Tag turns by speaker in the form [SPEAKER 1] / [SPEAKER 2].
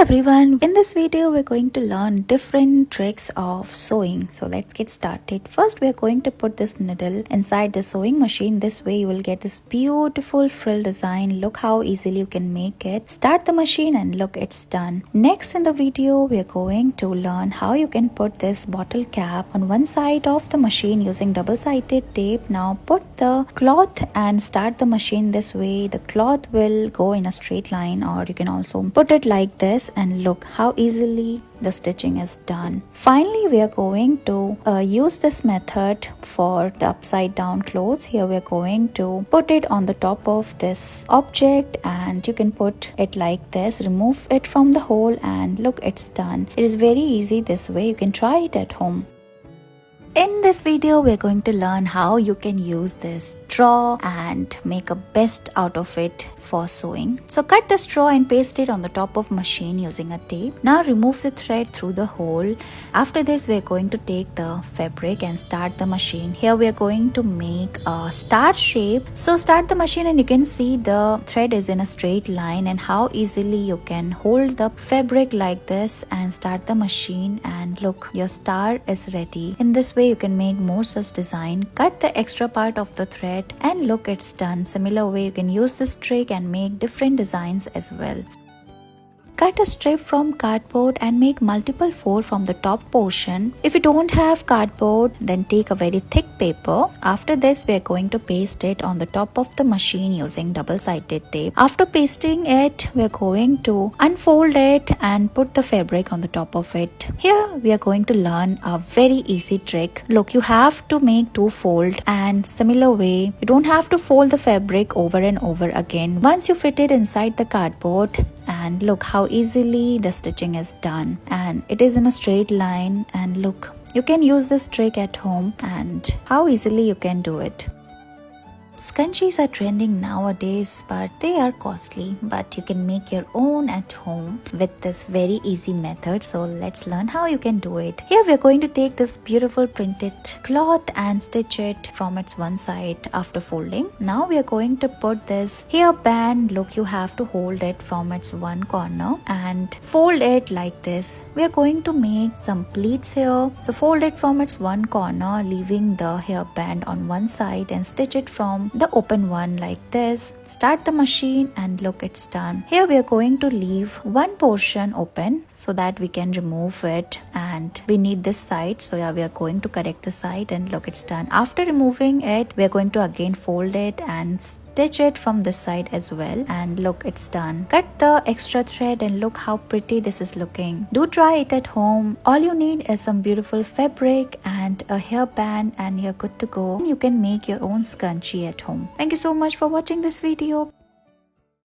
[SPEAKER 1] everyone, in this video we're going to learn different tricks of sewing. So let's get started. First we are going to put this needle inside the sewing machine. This way you will get this beautiful frill design. Look how easily you can make it. Start the machine and look, it's done. Next in the video we are going to learn how you can put this bottle cap on one side of the machine using double-sided tape. Now put the cloth and start the machine. This way the cloth will go in a straight line, or you can also put it like this, and look how easily the stitching is done. Finally we are going to use this method for the upside down clothes. Here we are going to put it on the top of this object, and you can put it like this, remove it from the hole, and look, it's done. It is very easy this way. You can try it at home. In this video, we're going to learn how you can use this straw and make a best out of it for sewing. So cut the straw and paste it on the top of machine using a tape. Now remove the thread through the hole. After this, we're going to take the fabric and start the machine. Here we are going to make a star shape. So start the machine and you can see the thread is in a straight line, and how easily you can hold the fabric like this and start the machine, and look, your star is ready. In this way you can make more such design. Cut the extra part of the thread and look, it's done. Similar way you can use this trick and make different designs as well. Cut a strip from cardboard and make multiple folds from the top portion. If you don't have cardboard, then take a very thick paper. After this, we are going to paste it on the top of the machine using double-sided tape. After pasting it, we are going to unfold it and put the fabric on the top of it. Here, we are going to learn a very easy trick. Look, you have to make two folds, and similar way, you don't have to fold the fabric over and over again. Once you fit it inside the cardboard, and look how easily the stitching is done, and it is in a straight line, and look, you can use this trick at home and how easily you can do it. Scrunchies are trending nowadays, but they are costly, but you can make your own at home with this very easy method. So let's learn how you can do it. Here we are going to take this beautiful printed cloth and stitch it from its one side after folding. Now we are going to put this hair band. Look, you have to hold it from its one corner and fold it like this. We are going to make some pleats here. So fold it from its one corner, leaving the hair band on one side, and stitch it from the open one like this. Start the machine and look, it's done. Here we are going to leave one portion open so that we can remove it, and we need this side, so yeah, we are going to correct the side, and look, it's done. After removing it, we are going to again fold it and stitch it from this side as well, and look, it's done. Cut the extra thread and look how pretty this is looking. Do try it at home. All you need is some beautiful fabric and a hair band, and you're good to go. You can make your own scrunchie at home. Thank you so much for watching this video.